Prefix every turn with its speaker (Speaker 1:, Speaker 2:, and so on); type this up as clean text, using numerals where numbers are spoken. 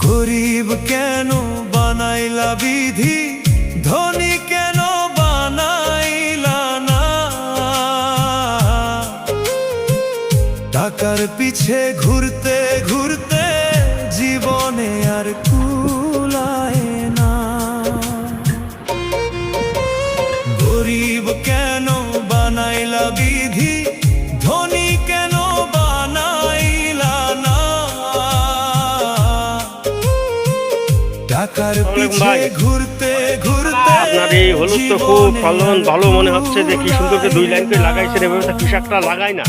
Speaker 1: গরিব কেন বানাইলা বিধি, ধনী কেন বানাইলা না। টাকার পিছে ঘুরতে ঘুরতে জীবনে আর কুলায় না। গরিব কেন বানাইলা বিধি, ধনী কেন বানাইলা না। টাকার পিছে ঘুরতে ঘুরতে
Speaker 2: আপনার এই হলুদ তো খুব ফলন ভালো মনে হচ্ছে যে কি সুন্দর করে 2 লাইন করে লাগাইছেন, এভাবে তো কৃষকরা লাগায় না।